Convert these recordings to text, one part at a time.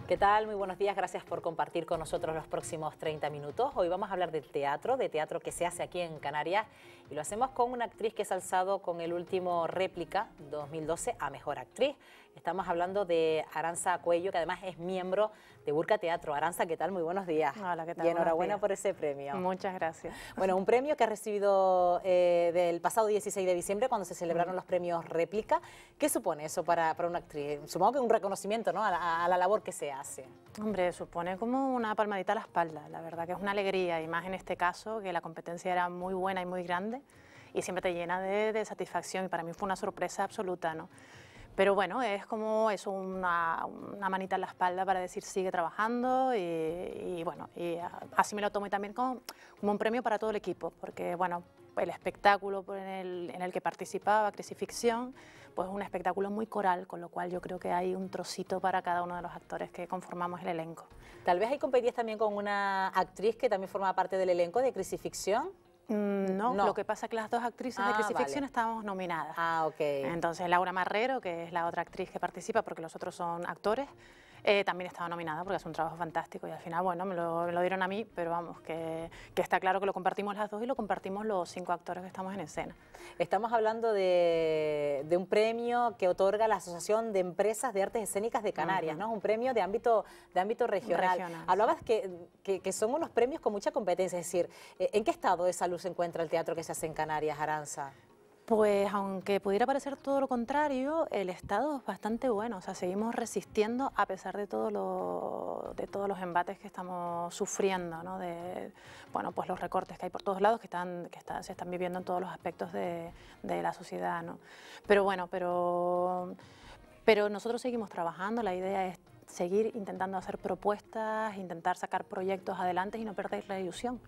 ¿Qué tal? Muy buenos días, gracias por compartir con nosotros los próximos 30 minutos. Hoy vamos a hablar de teatro que se hace aquí en Canarias y lo hacemos con una actriz que se ha alzado con el último Réplica 2012 a Mejor Actriz. Estamos hablando de Arantxa Cuello, que además es miembro de Burka Teatro. Arantxa, ¿qué tal? Muy buenos días. Hola, ¿qué tal? Y enhorabuena por ese premio. Muchas gracias. Bueno, un premio que ha recibido del pasado 16 de diciembre cuando se celebraron los premios Réplica. ¿Qué supone eso para una actriz? Supongo que un reconocimiento, ¿no?, a la labor que se hace. Hombre, supone como una palmadita a la espalda. La verdad que es una alegría, y más en este caso, que la competencia era muy buena y muy grande y siempre te llena de satisfacción, y para mí fue una sorpresa absoluta, ¿no? Pero bueno, es como eso, una manita en la espalda para decir sigue trabajando y bueno, y así me lo tomo, y también como un premio para todo el equipo, porque bueno, el espectáculo en el que participaba, Crisificción, pues es un espectáculo muy coral, con lo cual yo creo que hay un trocito para cada uno de los actores que conformamos el elenco. Tal vez ahí competías también con una actriz que también forma parte del elenco de Crisificción. No, lo que pasa es que las dos actrices de Crisificción estábamos nominadas. Ah, ok. Entonces Laura Marrero, que es la otra actriz que participa, porque los otros son actores, también estaba nominada porque es un trabajo fantástico, y al final, bueno, me lo dieron a mí, pero vamos, que está claro que lo compartimos las dos y lo compartimos los 5 actores que estamos en escena. Estamos hablando de un premio que otorga la Asociación de Empresas de Artes Escénicas de Canarias, ¿no? Un premio de ámbito regional. Hablabas que son unos premios con mucha competencia, es decir, ¿en qué estado de salud se encuentra el teatro que se hace en Canarias, Arantxa? Pues aunque pudiera parecer todo lo contrario, el estado es bastante bueno, o sea, seguimos resistiendo a pesar de todos los embates que estamos sufriendo, ¿no? Bueno, pues los recortes que hay por todos lados, que se están viviendo en todos los aspectos de la sociedad, ¿no? Pero bueno, pero nosotros seguimos trabajando, la idea es seguir intentando hacer propuestas, intentar sacar proyectos adelante y no perder la ilusión.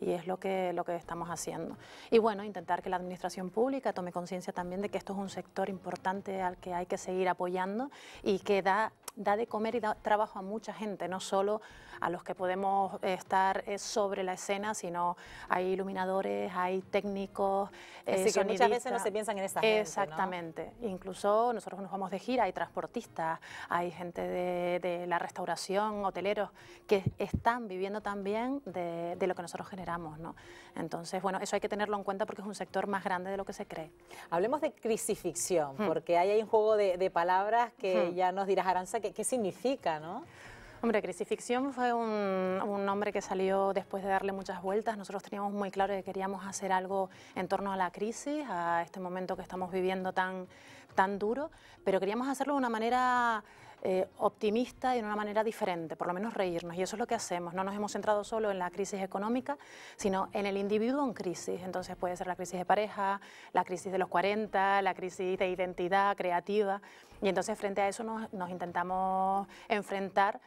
Y es lo que estamos haciendo. Y bueno, intentar que la administración pública tome conciencia también de que esto es un sector importante al que hay que seguir apoyando y que da de comer y da trabajo a mucha gente, no solo a los que podemos estar sobre la escena, sino hay iluminadores, hay técnicos, así que muchas veces no se piensan en esa gente, exactamente, ¿no? Incluso nosotros nos vamos de gira, hay transportistas, hay gente de la restauración, hoteleros, que están viviendo también de lo que nosotros generamos, ¿no? Entonces, bueno, eso hay que tenerlo en cuenta porque es un sector más grande de lo que se cree. Hablemos de Crisificción, porque ahí hay un juego de palabras que ya nos dirás, Arantxa, qué significa, ¿no? Hombre, Crisificción fue un nombre que salió después de darle muchas vueltas. Nosotros teníamos muy claro que queríamos hacer algo en torno a la crisis, a este momento que estamos viviendo tan duro, pero queríamos hacerlo de una manera optimista y de una manera diferente, por lo menos reírnos, y eso es lo que hacemos. No nos hemos centrado solo en la crisis económica, sino en el individuo en crisis. Entonces puede ser la crisis de pareja, la crisis de los 40, la crisis de identidad creativa, y entonces frente a eso nos intentamos enfrentar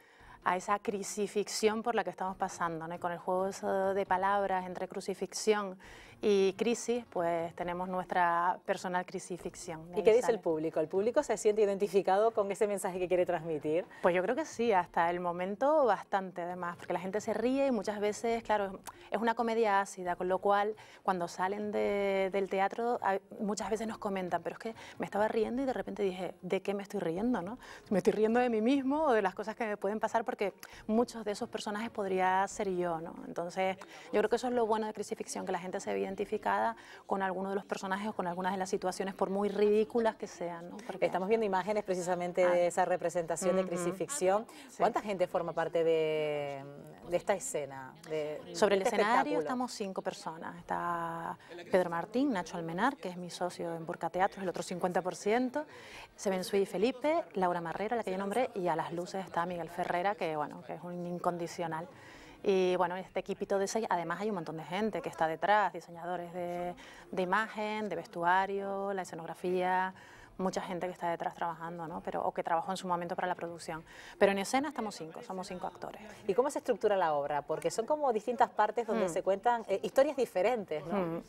a esa crisificción por la que estamos pasando, ¿no? Y con el juego de palabras entre crucifixión y crisis, pues tenemos nuestra personal crisificción. ¿Y qué dice el público? ¿El público se siente identificado con ese mensaje que quiere transmitir? Pues yo creo que sí, hasta el momento bastante, además, porque la gente se ríe y muchas veces, claro, es una comedia ácida, con lo cual cuando salen del teatro muchas veces nos comentan, pero es que me estaba riendo y de repente dije, ¿de qué me estoy riendo, no? ¿Me estoy riendo de mí mismo o de las cosas que me pueden pasar? Porque muchos de esos personajes podría ser yo, ¿no? Entonces yo creo que eso es lo bueno de Crisificción, que la gente se ve identificada con alguno de los personajes o con algunas de las situaciones, por muy ridículas que sean, ¿no? Porque estamos viendo imágenes precisamente de esa representación de Crisificción. Sí. ¿Cuánta gente forma parte de esta escena? Sobre el escenario estamos 5 personas. Está Pedro Martín, Nacho Almenar, que es mi socio en Burka Teatro, el otro 50%, Sebensui y Felipe, Laura Marrero, la que yo nombré, y a las luces está Miguel Ferrera, que bueno, que es un incondicional. Y bueno, este equipito de 6, además hay un montón de gente que está detrás, diseñadores de imagen, de vestuario, la escenografía, mucha gente que está detrás trabajando, ¿no? O que trabajó en su momento para la producción. Pero en escena estamos 5, somos 5 actores. ¿Y cómo se estructura la obra? Porque son como distintas partes donde se cuentan historias diferentes, ¿no?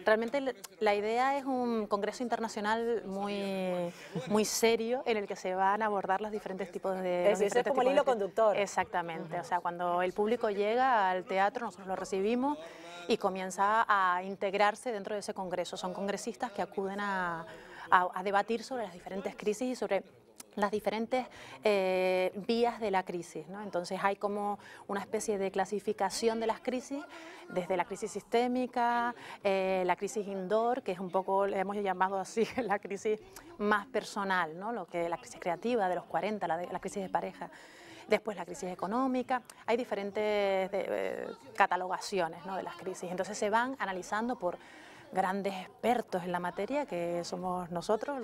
Realmente la idea es un congreso internacional muy serio en el que se van a abordar los diferentes tipos de... Eso es como el hilo conductor. Exactamente, o sea, cuando el público llega al teatro, nosotros lo recibimos y comienza a integrarse dentro de ese congreso. Son congresistas que acuden a debatir sobre las diferentes crisis y sobre las diferentes vías de la crisis, ¿no? Entonces hay como una especie de clasificación de las crisis, desde la crisis sistémica, la crisis indoor, que es un poco, le hemos llamado así, la crisis más personal, ¿no? La crisis creativa de los 40, la crisis de pareja. Después la crisis económica, hay diferentes catalogaciones, ¿no?, de las crisis, entonces se van analizando por grandes expertos en la materia, que somos nosotros,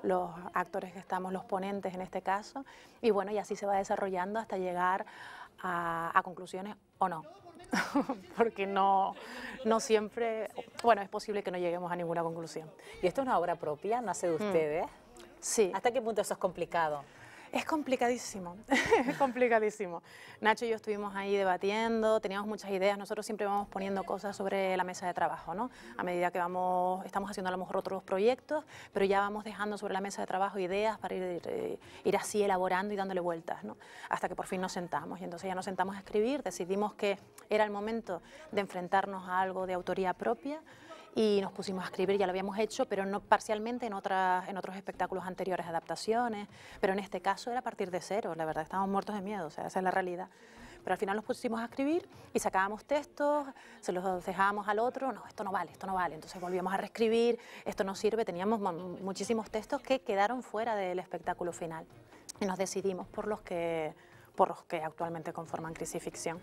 los actores que estamos, los ponentes en este caso, y bueno, y así se va desarrollando hasta llegar a conclusiones o no, porque no siempre, bueno, es posible que no lleguemos a ninguna conclusión. ¿Y esto es una obra propia, nace de ustedes? Sí. ¿Hasta qué punto eso es complicado? Es complicadísimo, es complicadísimo. Nacho y yo estuvimos ahí debatiendo, teníamos muchas ideas, nosotros siempre vamos poniendo cosas sobre la mesa de trabajo, ¿no? A medida que estamos haciendo a lo mejor otros proyectos, pero ya vamos dejando sobre la mesa de trabajo ideas para ir así elaborando y dándole vueltas, ¿no? Hasta que por fin nos sentamos, y entonces ya nos sentamos a escribir, decidimos que era el momento de enfrentarnos a algo de autoría propia, y nos pusimos a escribir, ya lo habíamos hecho, pero no parcialmente en otros espectáculos anteriores, adaptaciones, pero en este caso era a partir de cero, la verdad, estábamos muertos de miedo, o sea, esa es la realidad. Pero al final nos pusimos a escribir y sacábamos textos, se los dejábamos al otro, no, esto no vale, entonces volvíamos a reescribir, esto no sirve, teníamos muchísimos textos que quedaron fuera del espectáculo final y nos decidimos por los que actualmente conforman Crisis Ficción.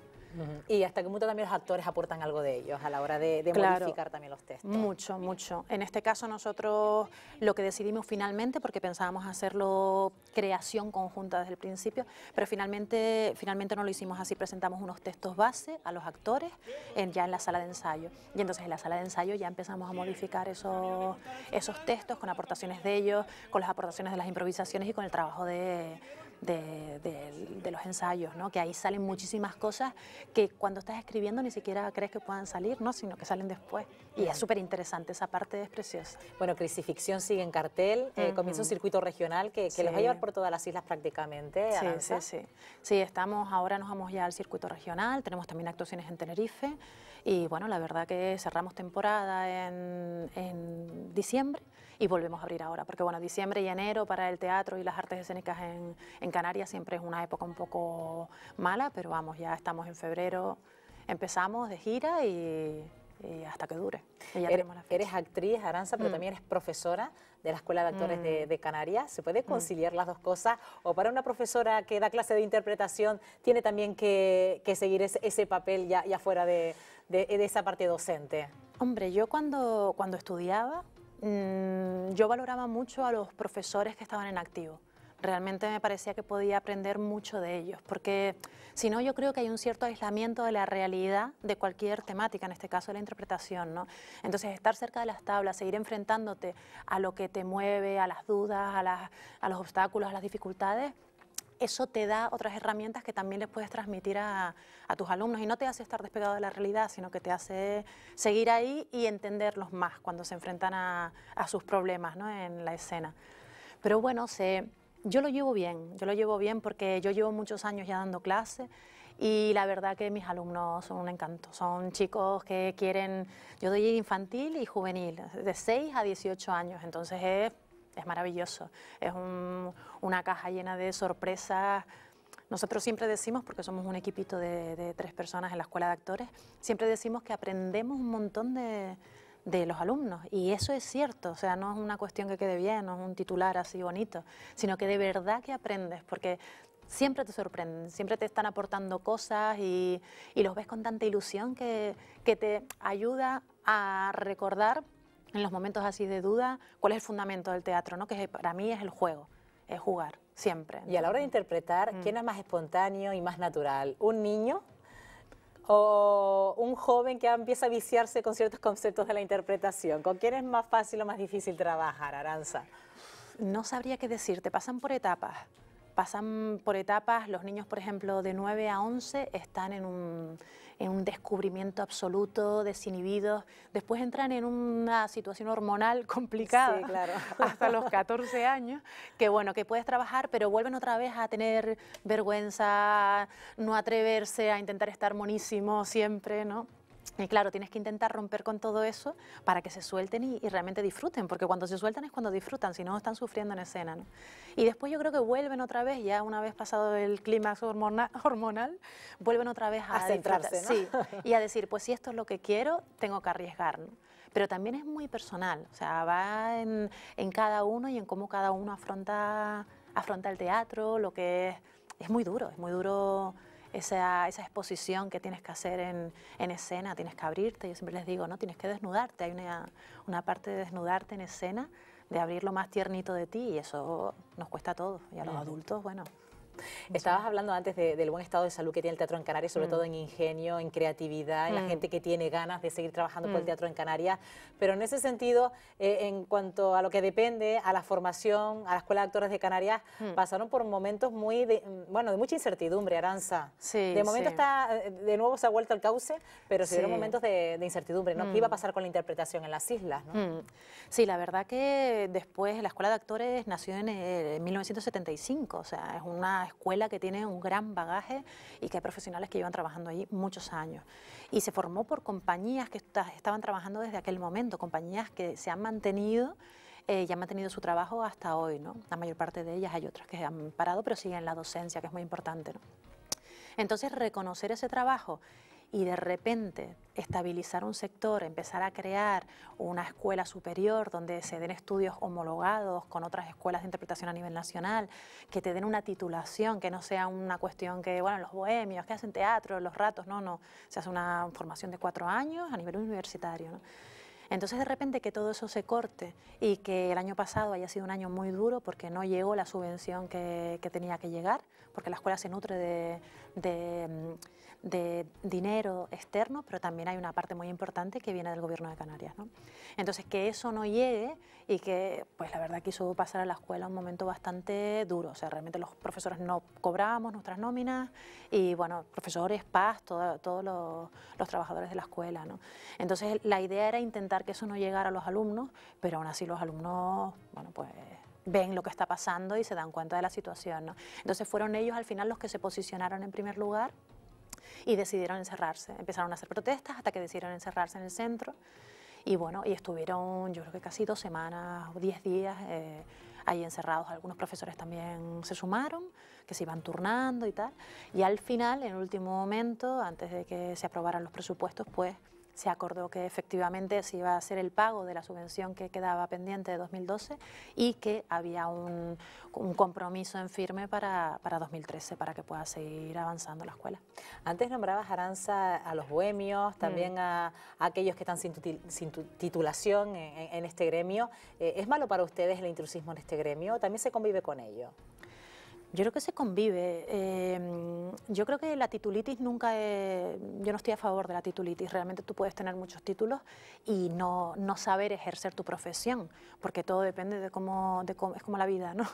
¿Y hasta qué punto también los actores aportan algo de ellos a la hora de claro, modificar también los textos? Mucho, mucho. En este caso nosotros lo que decidimos finalmente, porque pensábamos hacerlo creación conjunta desde el principio, pero finalmente no lo hicimos así, presentamos unos textos base a los actores ya en la sala de ensayo. Y entonces en la sala de ensayo ya empezamos a modificar esos textos con aportaciones de ellos, con las aportaciones de las improvisaciones y con el trabajo de los ensayos, ¿no? Que ahí salen muchísimas cosas que cuando estás escribiendo ni siquiera crees que puedan salir, ¿no? Sino que salen después. Y es súper interesante, esa parte es preciosa. Bueno, Crisis Ficción sigue en cartel, comienza un circuito regional que los va a llevar por todas las islas prácticamente, Aranza. Sí, ahora nos vamos ya al circuito regional, tenemos también actuaciones en Tenerife y bueno, la verdad que cerramos temporada en diciembre y volvemos a abrir ahora, porque bueno, diciembre y enero para el teatro y las artes escénicas en Canarias siempre es una época un poco mala, pero vamos, ya estamos en febrero, empezamos de gira y hasta que dure. Y ya tenemos la fecha. Eres actriz, Aranza, pero también eres profesora de la Escuela de Actores de Canarias. ¿Se puede conciliar las dos cosas? ¿O para una profesora que da clase de interpretación tiene también que seguir ese papel ya fuera de esa parte docente? Hombre, yo cuando estudiaba, yo valoraba mucho a los profesores que estaban en activo. Realmente me parecía que podía aprender mucho de ellos, porque si no yo creo que hay un cierto aislamiento de la realidad de cualquier temática, en este caso la interpretación, ¿no? Entonces estar cerca de las tablas, seguir enfrentándote a lo que te mueve, a las dudas, a los obstáculos, a las dificultades, eso te da otras herramientas que también les puedes transmitir a tus alumnos y no te hace estar despegado de la realidad, sino que te hace seguir ahí y entenderlos más cuando se enfrentan a sus problemas, ¿no?, en la escena. Pero bueno, yo lo llevo bien porque yo llevo muchos años ya dando clase y la verdad que mis alumnos son un encanto, son chicos que quieren, yo doy infantil y juvenil, de 6 a 18 años, entonces es maravilloso, es una caja llena de sorpresas. Nosotros siempre decimos, porque somos un equipito de 3 personas en la Escuela de Actores, siempre decimos que aprendemos un montón de los alumnos, y eso es cierto, o sea, no es una cuestión que quede bien, no es un titular así bonito, sino que de verdad que aprendes, porque siempre te sorprenden, siempre te están aportando cosas y los ves con tanta ilusión que te ayuda a recordar en los momentos así de duda cuál es el fundamento del teatro, ¿no? Que para mí es el juego, es jugar, siempre, ¿no? Y a la hora de interpretar, ¿quién es más espontáneo y más natural? ¿Un niño o un joven que empieza a viciarse con ciertos conceptos de la interpretación? ¿Con quién es más fácil o más difícil trabajar, Aranza? No sabría qué decirte, pasan por etapas, los niños, por ejemplo, de 9 a 11 están en un descubrimiento absoluto, desinhibidos, después entran en una situación hormonal complicada, sí, claro, hasta los 14 años, que bueno, que puedes trabajar, pero vuelven otra vez a tener vergüenza, no atreverse a intentar estar monísimo siempre, ¿no? Y claro, tienes que intentar romper con todo eso para que se suelten y realmente disfruten, porque cuando se sueltan es cuando disfrutan, si no están sufriendo en escena, ¿no? Y después yo creo que vuelven otra vez, ya una vez pasado el clímax hormonal, vuelven otra vez a centrarse, ¿no? Sí, y a decir, pues si esto es lo que quiero, tengo que arriesgar, ¿no? Pero también es muy personal, o sea, va en cada uno y en cómo cada uno afronta el teatro, lo que es muy duro esa exposición que tienes que hacer en escena, tienes que abrirte, yo siempre les digo, ¿no? Tienes que desnudarte, hay una parte de desnudarte en escena, de abrir lo más tiernito de ti, y eso nos cuesta a todos, y a los adultos, bueno. Estabas hablando antes del buen estado de salud que tiene el teatro en Canarias, sobre todo en ingenio, en creatividad, en la gente que tiene ganas de seguir trabajando por el teatro en Canarias, pero en ese sentido, en cuanto a lo que depende, a la formación, a la Escuela de Actores de Canarias, pasaron por momentos de mucha incertidumbre, Aranza. Sí, de momento de nuevo se ha vuelto al cauce, pero se dieron sí. momentos de incertidumbre, ¿no? ¿Qué iba a pasar con la interpretación en las islas, ¿no? Sí, la verdad que después la Escuela de Actores nació en 1975, o sea, es una escuela que tiene un gran bagaje y que hay profesionales que llevan trabajando allí muchos años. Y se formó por compañías que estaban trabajando desde aquel momento, compañías que se han mantenido y han mantenido su trabajo hasta hoy, ¿no? La mayor parte de ellas, hay otras que han parado, pero siguen la docencia, que es muy importante, ¿no? Entonces, reconocer ese trabajo y de repente estabilizar un sector, empezar a crear una escuela superior donde se den estudios homologados con otras escuelas de interpretación a nivel nacional, que te den una titulación, que no sea una cuestión que, bueno, los bohemios que hacen teatro, los ratos, no, se hace una formación de 4 años a nivel universitario, ¿no? Entonces, de repente, que todo eso se corte y que el año pasado haya sido un año muy duro porque no llegó la subvención que tenía que llegar, porque la escuela se nutre de dinero externo, pero también hay una parte muy importante que viene del Gobierno de Canarias, ¿no? Entonces, que eso no llegue y que, pues la verdad, quiso pasar a la escuela un momento bastante duro. O sea, realmente los profesores no cobrábamos nuestras nóminas y, bueno, profesores, PAS, todos los trabajadores de la escuela, ¿no? Entonces, la idea era intentar que eso no llegara a los alumnos, pero aún así los alumnos, bueno, pues ven lo que está pasando y se dan cuenta de la situación, ¿no? Entonces, fueron ellos al final los que se posicionaron en primer lugar y decidieron encerrarse. Empezaron a hacer protestas hasta que decidieron encerrarse en el centro y bueno, y estuvieron yo creo que casi 2 semanas o 10 días ahí encerrados. Algunos profesores también se sumaron, que se iban turnando y tal, y al final, en el último momento, antes de que se aprobaran los presupuestos, pues se acordó que efectivamente se iba a hacer el pago de la subvención que quedaba pendiente de 2012 y que había un compromiso en firme para 2013, para que pueda seguir avanzando la escuela. Antes nombrabas, Aranza, a los bohemios, también a aquellos que están sin titulación en este gremio. ¿Es malo para ustedes el intrusismo en este gremio? ¿También se convive con ello? Yo creo que se convive. Yo creo que la titulitis nunca yo no estoy a favor de la titulitis. Realmente tú puedes tener muchos títulos y no saber ejercer tu profesión, porque todo depende de cómo es como la vida, ¿no?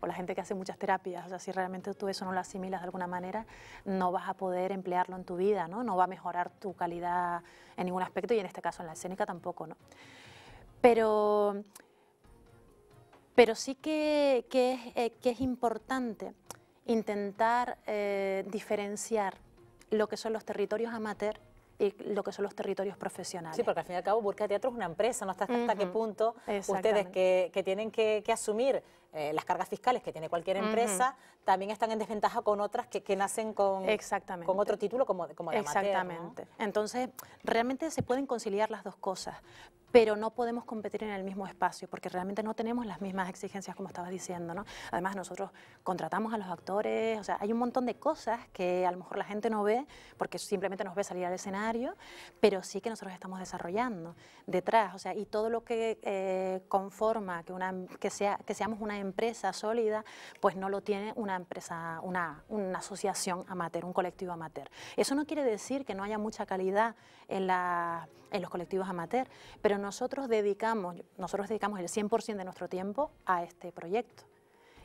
O la gente que hace muchas terapias. O sea, si realmente tú eso no lo asimilas de alguna manera, no vas a poder emplearlo en tu vida, ¿no? No va a mejorar tu calidad en ningún aspecto y en este caso en la escénica tampoco, ¿no? Pero sí que es importante intentar diferenciar lo que son los territorios amateur y lo que son los territorios profesionales. Sí, porque al fin y al cabo Burka Teatro es una empresa, no hasta qué punto ustedes que tienen que asumir las cargas fiscales que tiene cualquier empresa, también están en desventaja con otras que nacen con otro título como de amateur, exactamente, ¿no? Entonces, realmente se pueden conciliar las dos cosas, pero no podemos competir en el mismo espacio porque realmente no tenemos las mismas exigencias como estabas diciendo, ¿no? Además, nosotros contratamos a los actores, o sea, hay un montón de cosas que a lo mejor la gente no ve porque simplemente nos ve salir al escenario, pero sí que nosotros estamos desarrollando detrás, o sea, y todo lo que conforma que seamos una empresa sólida, pues no lo tiene una empresa, una asociación amateur, un colectivo amateur. Eso no quiere decir que no haya mucha calidad en los colectivos amateur, pero nosotros dedicamos el 100% de nuestro tiempo a este proyecto.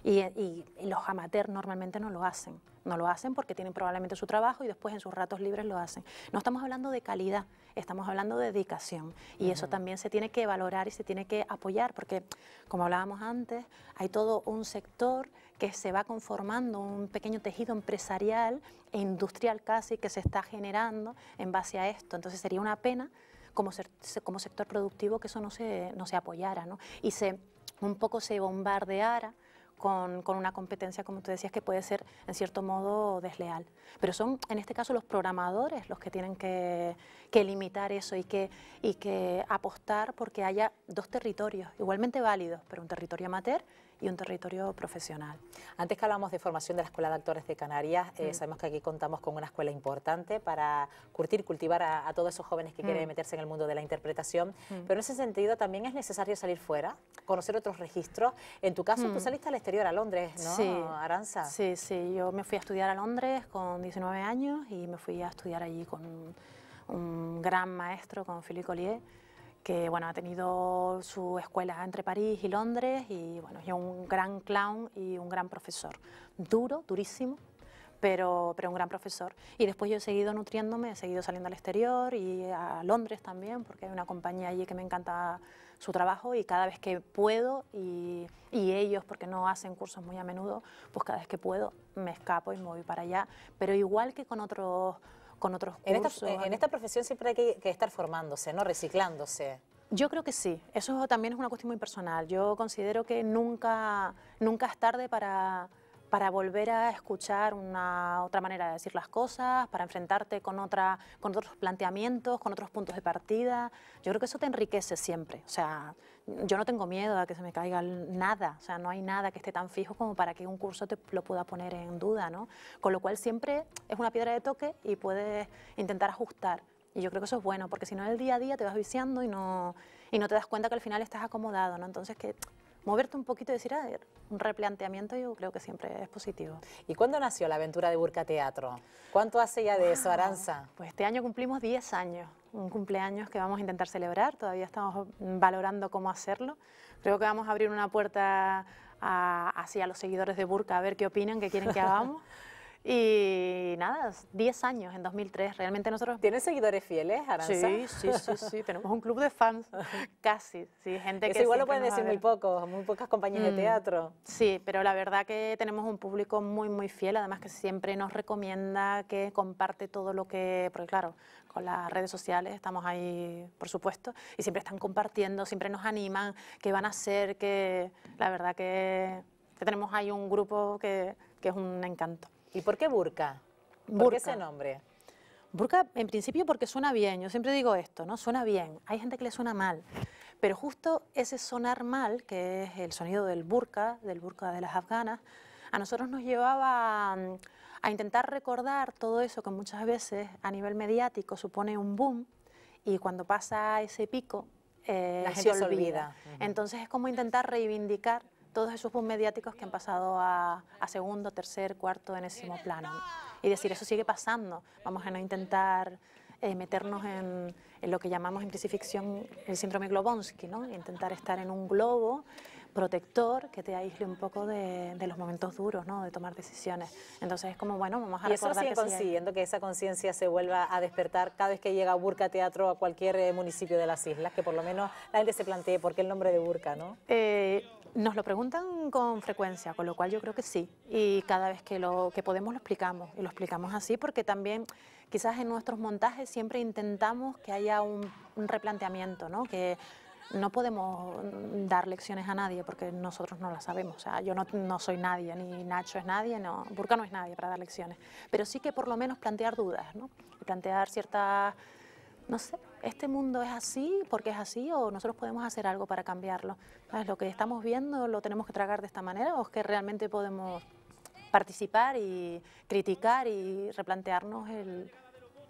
Y los amateurs normalmente no lo hacen. No lo hacen porque tienen probablemente su trabajo y después en sus ratos libres lo hacen. No estamos hablando de calidad, estamos hablando de dedicación. Y eso también se tiene que valorar y se tiene que apoyar porque, como hablábamos antes, hay todo un sector que se va conformando, un pequeño tejido empresarial e industrial casi que se está generando en base a esto. Entonces sería una pena como sector productivo que eso no se apoyara, ¿no? Y un poco se bombardeara con una competencia, como tú decías, que puede ser en cierto modo desleal. Pero son, en este caso, los programadores los que tienen que limitar eso y que apostar porque haya dos territorios igualmente válidos, pero un territorio amateur y un territorio profesional. Antes que hablamos de formación de la Escuela de Actores de Canarias, sabemos que aquí contamos con una escuela importante para curtir y cultivar a todos esos jóvenes que quieren meterse en el mundo de la interpretación, pero en ese sentido también es necesario salir fuera, conocer otros registros. En tu caso, tú saliste al exterior, a Londres, ¿no, sí, Arantxa? Sí, sí, yo me fui a estudiar a Londres con 19 años y me fui a estudiar allí con un gran maestro, con Philippe Collier, que bueno, ha tenido su escuela entre París y Londres y bueno, es un gran clown y un gran profesor. Duro, durísimo, pero un gran profesor. Y después yo he seguido nutriéndome, he seguido saliendo al exterior y a Londres también, porque hay una compañía allí que me encanta su trabajo y cada vez que puedo, y ellos, porque no hacen cursos muy a menudo, pues cada vez que puedo me escapo y me voy para allá. Pero igual que con otros cursos. En esta profesión siempre hay que estar formándose, ¿no? Reciclándose. Yo creo que sí, eso también es una cuestión muy personal. Yo considero que nunca es tarde para volver a escuchar una otra manera de decir las cosas, para enfrentarte con otros planteamientos, con otros puntos de partida. Yo creo que eso te enriquece siempre. O sea, yo no tengo miedo a que se me caiga nada. O sea, no hay nada que esté tan fijo como para que un curso te lo pueda poner en duda, ¿no? Con lo cual siempre es una piedra de toque y puedes intentar ajustar. Y yo creo que eso es bueno, porque si no, el día a día te vas viciando y no te das cuenta que al final estás acomodado, ¿no? Entonces, que moverte un poquito y decir, a ver, un replanteamiento yo creo que siempre es positivo. ¿Y cuándo nació la aventura de Burka Teatro? ¿Cuánto hace ya de eso, Arantxa? Pues este año cumplimos 10 años, un cumpleaños que vamos a intentar celebrar, todavía estamos valorando cómo hacerlo. Creo que vamos a abrir una puerta hacia los seguidores de Burka a ver qué opinan, qué quieren que hagamos. Y nada, 10 años, en 2003, realmente nosotros... ¿Tienes seguidores fieles, Arantxa? Sí, tenemos un club de fans, casi, sí, gente Eso que igual lo pueden decir muy pocas compañías de teatro. Sí, pero la verdad que tenemos un público muy, muy fiel, además que siempre nos recomienda, que comparte todo lo que... Porque claro, con las redes sociales estamos ahí, por supuesto, y siempre están compartiendo, siempre nos animan, qué van a hacer, que la verdad que tenemos ahí un grupo que es un encanto. ¿Y por qué Burka? ¿Por qué ese nombre? Burka, en principio, porque suena bien. Yo siempre digo esto, ¿no? Suena bien. Hay gente que le suena mal. Pero justo ese sonar mal, que es el sonido del burka de las afganas, a nosotros nos llevaba a intentar recordar todo eso que muchas veces a nivel mediático supone un boom y cuando pasa ese pico la gente se olvida. Entonces es como intentar reivindicar todos esos boom mediáticos que han pasado a segundo, tercer, cuarto, enésimo plano, ¿no? Y decir, eso sigue pasando, vamos a no intentar meternos en lo que llamamos en crucifixión el síndrome Globonsky, ¿no? Intentar estar en un globo protector que te aísle un poco de los momentos duros, ¿no? De tomar decisiones. Entonces es como, bueno, vamos a recordar. Y eso sigue consiguiendo que esa conciencia se vuelva a despertar cada vez que llega Burka Teatro a cualquier municipio de las islas, que por lo menos la gente se plantee por qué el nombre de Burka, ¿no? Nos lo preguntan con frecuencia, con lo cual yo creo que sí. Y cada vez que podemos lo explicamos. Y lo explicamos así porque también quizás en nuestros montajes siempre intentamos que haya un replanteamiento, ¿no? Que no podemos dar lecciones a nadie porque nosotros no las sabemos. O sea, yo no soy nadie, ni Nacho es nadie, no, Burka no es nadie para dar lecciones. Pero sí que por lo menos plantear dudas, ¿no? Y plantear ciertas... No sé, este mundo es así porque es así o nosotros podemos hacer algo para cambiarlo. ¿Sabes? Lo que estamos viendo lo tenemos que tragar de esta manera o es que realmente podemos participar y criticar y replantearnos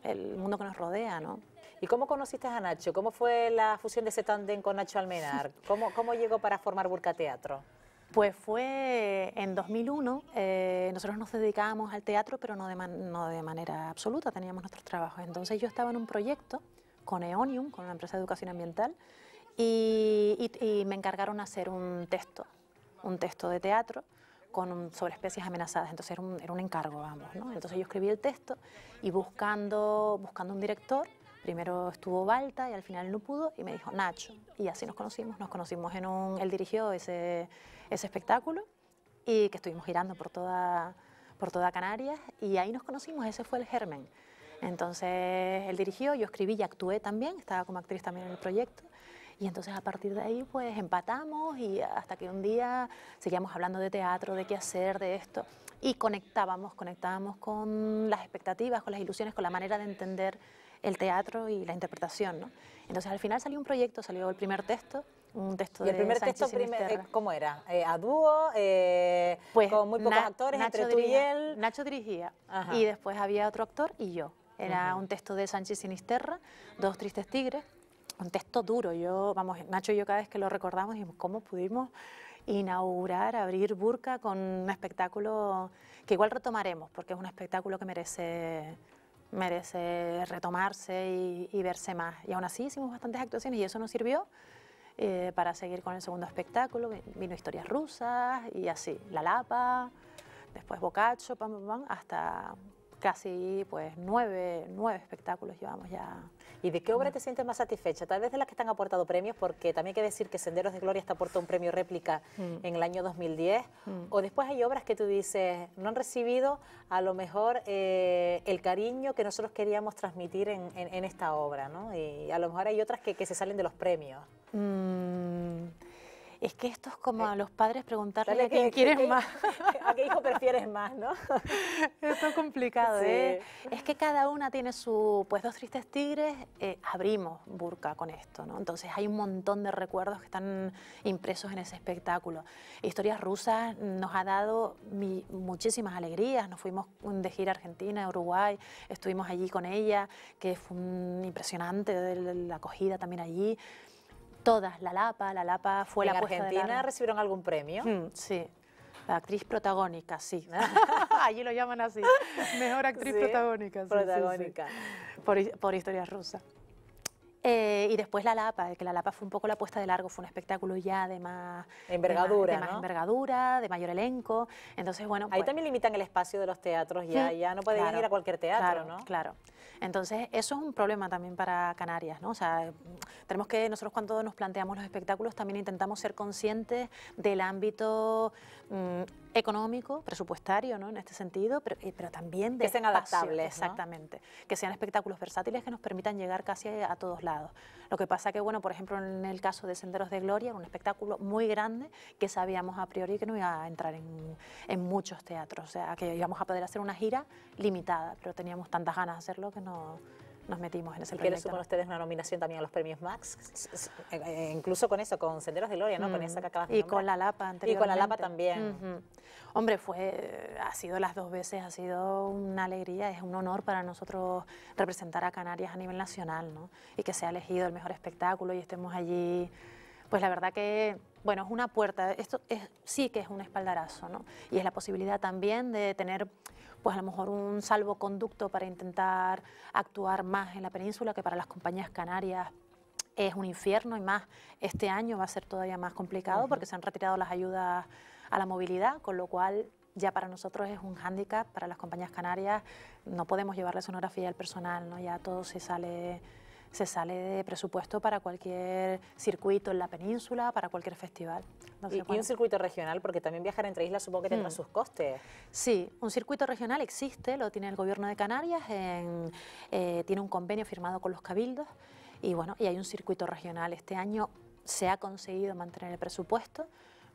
el mundo que nos rodea, ¿no? ¿Y cómo conociste a Nacho? ¿Cómo fue la fusión de ese tándem con Nacho Almenar? ¿Cómo llegó para formar Burka Teatro? Pues fue en 2001, nosotros nos dedicábamos al teatro, pero no de manera absoluta, teníamos nuestros trabajos. Entonces yo estaba en un proyecto con Eonium, con una empresa de educación ambiental, y me encargaron hacer un texto de teatro sobre especies amenazadas, entonces era un encargo, vamos, ¿no? Entonces yo escribí el texto y buscando un director, primero estuvo Balta y al final no pudo y me dijo Nacho, y así nos conocimos él dirigió ese espectáculo y que estuvimos girando por toda Canarias y ahí nos conocimos, ese fue el germen. Entonces él dirigió, yo escribí y actué también, estaba como actriz también en el proyecto. Y entonces a partir de ahí pues empatamos y hasta que un día seguíamos hablando de teatro, de qué hacer, de esto. Y conectábamos con las expectativas, con las ilusiones, con la manera de entender el teatro y la interpretación, ¿no? Entonces al final salió un proyecto, salió el primer texto, un texto de ¿Y el primer Sánchez texto Sinisterra. cómo era? ¿A dúo? Pues ¿Con muy pocos actores, entre tú y él? Nacho dirigía. Ajá. Y después había otro actor y yo. Era un texto de Sánchez Sinisterra, Dos tristes tigres, un texto duro. Nacho y yo cada vez que lo recordamos dijimos, ¿cómo pudimos abrir Burka con un espectáculo que igual retomaremos, porque es un espectáculo que merece retomarse y verse más? Y aún así hicimos bastantes actuaciones y eso nos sirvió para seguir con el segundo espectáculo. Vino Historias Rusas y así, La Lapa, después Boccaccio, hasta casi pues 9 espectáculos llevamos ya. ¿Y de qué obra te sientes más satisfecha? Tal vez de las que te han aportado premios, porque también hay que decir que Senderos de Gloria te aportó un premio réplica en el año 2010, o después hay obras que tú dices, no han recibido a lo mejor el cariño que nosotros queríamos transmitir en esta obra, ¿no? Y a lo mejor hay otras que se salen de los premios. Es que esto es como a los padres preguntarle a quién quieres más. ¿A qué hijo prefieres más, no? Esto es complicado, Sí. Es que cada una tiene pues Dos tristes tigres, abrimos Burka con esto, ¿no? Entonces hay un montón de recuerdos que están impresos en ese espectáculo. Historias Rusas nos ha dado muchísimas alegrías, nos fuimos de gira a Argentina, a Uruguay, estuvimos allí con ella, que fue impresionante la acogida también allí. Todas, La Lapa fue la puesta de ¿En Argentina largo. recibieron algún premio? Sí, la actriz protagónica, sí. Allí lo llaman así, mejor actriz Sí, protagónica. Sí, protagónica. sí. Por Historias Rusas. Y después La Lapa, que La Lapa fue un poco la puesta de largo, fue un espectáculo ya de más envergadura, de más ¿no? envergadura, de mayor elenco. Entonces, bueno, Ahí pues, también limitan el espacio de los teatros, ya no pueden ir a cualquier teatro, ¿no? Claro. Entonces, eso es un problema también para Canarias, ¿no? O sea, nosotros cuando nos planteamos los espectáculos también intentamos ser conscientes del ámbito económico, presupuestario, ¿no? En este sentido, pero también de que sean espacio, adaptables, exactamente, ¿no? Que sean espectáculos versátiles que nos permitan llegar casi a todos lados. Lo que pasa que, bueno, por ejemplo, en el caso de Senderos de Gloria, era un espectáculo muy grande que sabíamos a priori que no iba a entrar en muchos teatros, o sea, que íbamos a poder hacer una gira limitada, pero teníamos tantas ganas de hacerlo que nos metimos en ese proyecto. ¿Y qué les suponen ustedes una nominación también a los premios Max? Incluso con eso, con Senderos de Gloria, ¿no? Con esa que acabas de nombrar. Y con La Lapa anteriormente. Y con La Lapa también. Hombre, ha sido las dos veces, ha sido una alegría, es un honor para nosotros representar a Canarias a nivel nacional, ¿no? Y que sea elegido el mejor espectáculo y estemos allí. Pues la verdad que, bueno, es una puerta, sí que es un espaldarazo, ¿no? Y es la posibilidad también de tener, pues a lo mejor un salvoconducto para intentar actuar más en la península, que para las compañías canarias es un infierno, y más este año va a ser todavía más complicado porque se han retirado las ayudas a la movilidad, con lo cual ya para nosotros es un hándicap, para las compañías canarias no podemos llevar la escenografía al personal, ¿no? Ya todo se sale de presupuesto para cualquier circuito en la península, para cualquier festival. Entonces, y un circuito regional, porque también viajar entre islas supongo que tendrá sus costes. Sí, un circuito regional existe, lo tiene el Gobierno de Canarias, tiene un convenio firmado con los cabildos y bueno, y hay un circuito regional. Este año se ha conseguido mantener el presupuesto,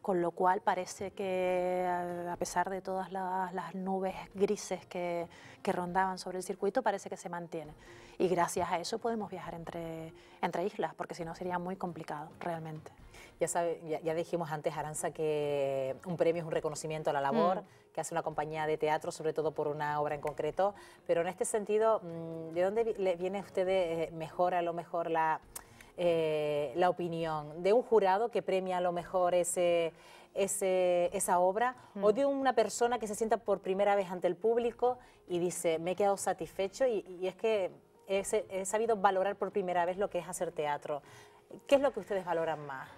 con lo cual parece que a pesar de todas las nubes grises que rondaban sobre el circuito, parece que se mantiene. Y gracias a eso podemos viajar entre islas, porque si no sería muy complicado realmente. Ya dijimos antes, Arantxa, que un premio es un reconocimiento a la labor que hace una compañía de teatro, sobre todo por una obra en concreto, pero en este sentido, ¿de dónde le viene a usted mejor, a lo mejor, la opinión de un jurado que premia a lo mejor esa obra, o de una persona que se sienta por primera vez ante el público y dice, me he quedado satisfecho y es que he sabido valorar por primera vez lo que es hacer teatro? ¿Qué es lo que ustedes valoran más?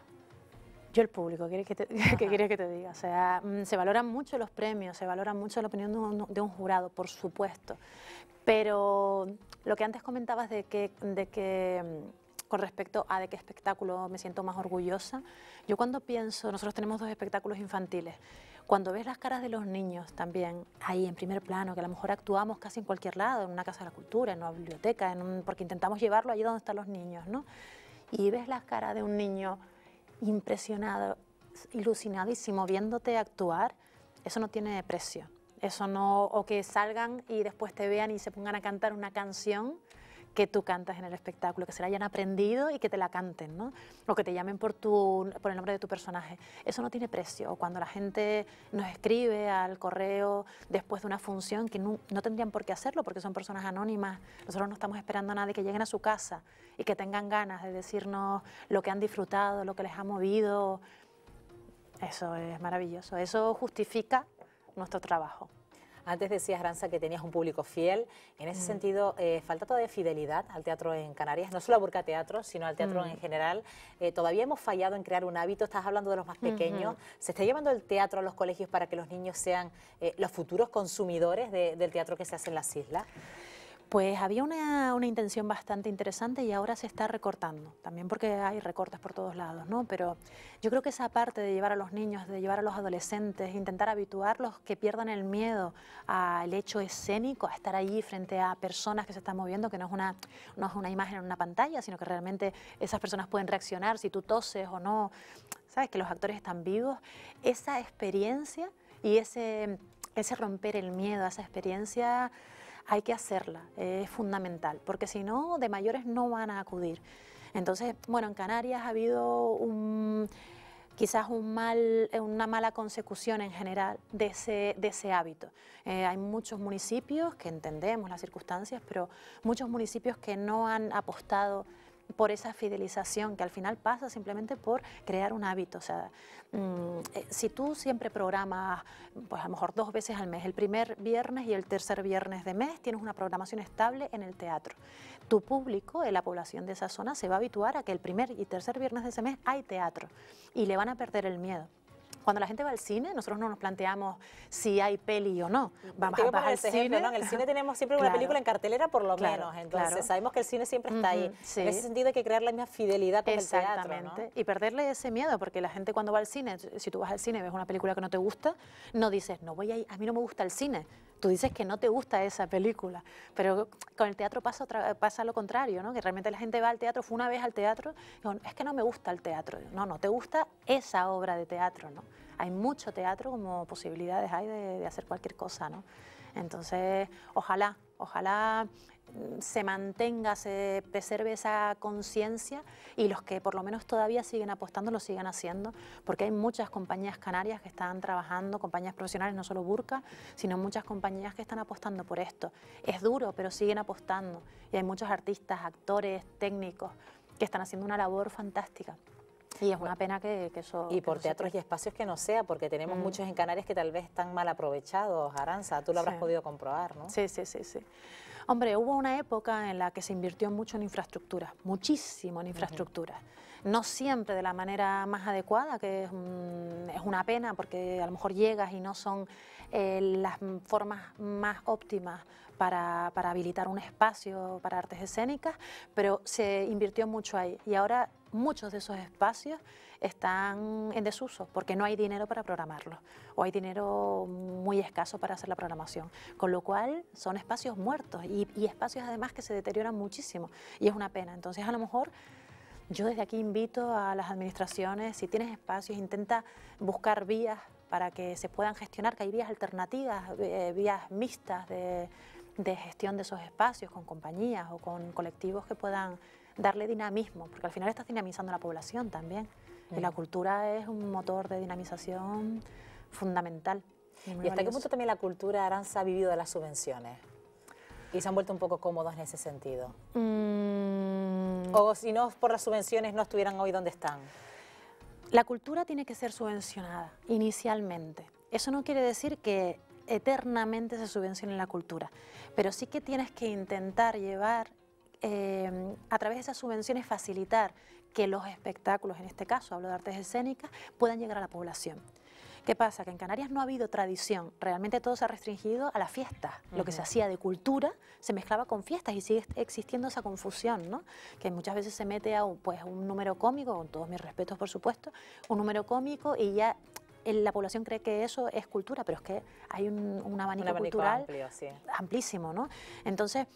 Yo el público, ¿qué quieres que te diga? O sea, se valoran mucho los premios, se valora mucho la opinión de un jurado, por supuesto. Pero lo que antes comentabas con respecto a de qué espectáculo me siento más orgullosa, yo cuando pienso, nosotros tenemos 2 espectáculos infantiles, cuando ves las caras de los niños también, ahí en primer plano, que a lo mejor actuamos casi en cualquier lado, en una casa de la cultura, en una biblioteca, porque intentamos llevarlo allí donde están los niños, ¿no? Y ves las caras de un niño impresionado, ilusionadísimo, viéndote actuar, eso no tiene precio. Eso no, o que salgan y después te vean y se pongan a cantar una canción que tú cantas en el espectáculo, que se la hayan aprendido y que te la canten, ¿no? O que te llamen por el nombre de tu personaje. Eso no tiene precio. O cuando la gente nos escribe al correo después de una función, que no tendrían por qué hacerlo porque son personas anónimas. Nosotros no estamos esperando a nadie que lleguen a su casa y que tengan ganas de decirnos lo que han disfrutado, lo que les ha movido. Eso es maravilloso. Eso justifica nuestro trabajo. Antes decías, Arantxa, que tenías un público fiel. En ese sentido, ¿falta todavía fidelidad al teatro en Canarias? No solo a Burka Teatro, sino al teatro en general. ¿Todavía hemos fallado en crear un hábito? Estás hablando de los más pequeños. ¿Se está llevando el teatro a los colegios para que los niños sean los futuros consumidores del teatro que se hace en las islas? Pues había una intención bastante interesante y ahora se está recortando, también porque hay recortes por todos lados, ¿no? Pero yo creo que esa parte de llevar a los niños, de llevar a los adolescentes, intentar habituarlos, que pierdan el miedo al hecho escénico, a estar allí frente a personas que se están moviendo, que no es una imagen en una pantalla, sino que realmente esas personas pueden reaccionar si tú toses o no, ¿sabes? Que los actores están vivos. Esa experiencia y ese romper el miedo, esa experiencia, hay que hacerla, es fundamental, porque si no, de mayores no van a acudir. Entonces, bueno, en Canarias ha habido quizás una mala consecución en general de ese hábito. Hay muchos municipios que entendemos las circunstancias, pero muchos municipios que no han apostado por esa fidelización, que al final pasa simplemente por crear un hábito. O sea, si tú siempre programas, pues a lo mejor 2 veces al mes, el primer viernes y el tercer viernes de mes, tienes una programación estable en el teatro. Tu público, la población de esa zona, se va a habituar a que el primer y tercer viernes de ese mes hay teatro y le van a perder el miedo. Cuando la gente va al cine, nosotros no nos planteamos si hay peli o no. Vamos al cine, ¿no? En el cine tenemos siempre una película en cartelera por lo menos, entonces sabemos que el cine siempre está ahí. Sí. En ese sentido hay que crear la misma fidelidad con el teatro, ¿no? Y perderle ese miedo, porque la gente cuando va al cine, si tú vas al cine y ves una película que no te gusta, no dices, no voy a ir, a mí no me gusta el cine. Tú dices que no te gusta esa película, pero con el teatro pasa lo contrario, ¿no? Que realmente la gente va al teatro, fue una vez al teatro, y digo, es que no me gusta el teatro. No te gusta esa obra de teatro, ¿no? Hay mucho teatro, como posibilidades hay de hacer cualquier cosa, ¿no? Entonces, ojalá se mantenga, se preserve esa conciencia y los que por lo menos todavía siguen apostando lo sigan haciendo, porque hay muchas compañías canarias que están trabajando, compañías profesionales, no solo Burka, sino muchas compañías que están apostando por esto. Es duro, pero siguen apostando y hay muchos artistas, actores, técnicos que están haciendo una labor fantástica. Y es una pena que eso... Y por teatros y espacios que no sea, porque tenemos muchos en Canarias que tal vez están mal aprovechados, Arantxa, tú lo habrás podido comprobar, ¿no? Sí. Hombre, hubo una época en la que se invirtió mucho en infraestructura, muchísimo en infraestructura. No siempre de la manera más adecuada, que es una pena porque a lo mejor llegas y no son las formas más óptimas para habilitar un espacio para artes escénicas, pero se invirtió mucho ahí y ahora muchos de esos espacios están en desuso porque no hay dinero para programarlos o hay dinero muy escaso para hacer la programación, con lo cual son espacios muertos y espacios además que se deterioran muchísimo y es una pena. Entonces a lo mejor yo desde aquí invito a las administraciones, si tienes espacios, intenta buscar vías para que se puedan gestionar, que hay vías alternativas, vías mixtas de gestión de esos espacios con compañías o con colectivos que puedan darle dinamismo, porque al final estás dinamizando la población también. Y la cultura es un motor de dinamización fundamental. ¿Y hasta qué punto también la cultura, Arantxa, ha vivido de las subvenciones? ¿Y se han vuelto un poco cómodos en ese sentido? O si no por las subvenciones no estuvieran hoy donde están. La cultura tiene que ser subvencionada inicialmente. Eso no quiere decir que eternamente se subvencione la cultura, pero sí que tienes que intentar llevar a través de esas subvenciones facilitar que los espectáculos, en este caso hablo de artes escénicas, puedan llegar a la población. ¿Qué pasa? Que en Canarias no ha habido tradición, realmente todo se ha restringido a las fiestas. Lo que se hacía de cultura se mezclaba con fiestas y sigue existiendo esa confusión, ¿no? Que muchas veces se mete a un número cómico, con todos mis respetos por supuesto, un número cómico y ya la población cree que eso es cultura, pero es que hay un abanico cultural amplio, sí, amplísimo, ¿no? Entonces,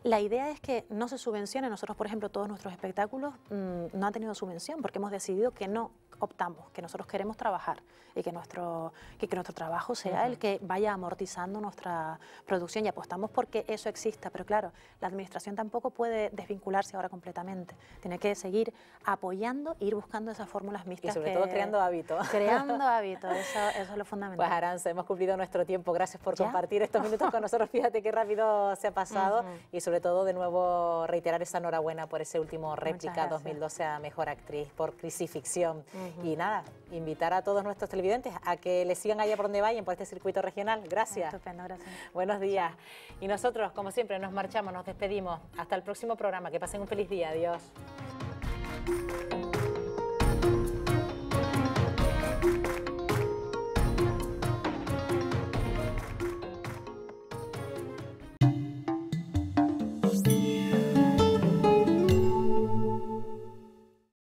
la idea es que no se subvencione. Nosotros, por ejemplo, todos nuestros espectáculos no han tenido subvención porque hemos decidido que no optamos, que nosotros queremos trabajar y que nuestro trabajo sea el que vaya amortizando nuestra producción y apostamos porque eso exista. Pero claro, la administración tampoco puede desvincularse ahora completamente. Tiene que seguir apoyando e ir buscando esas fórmulas mixtas. Y sobre todo creando hábitos. Creando hábitos, eso es lo fundamental. Pues Arantxa, hemos cumplido nuestro tiempo. Gracias por compartir estos minutos con nosotros. Fíjate qué rápido se ha pasado y sobre todo de nuevo reiterar esa enhorabuena por ese último réplica 2012 a Mejor Actriz por Crisificción. Y nada, invitar a todos nuestros televidentes a que les sigan allá por donde vayan, por este circuito regional. Gracias. Estupendo, gracias. Buenos días. Y nosotros, como siempre, nos marchamos, nos despedimos. Hasta el próximo programa. Que pasen un feliz día. Adiós.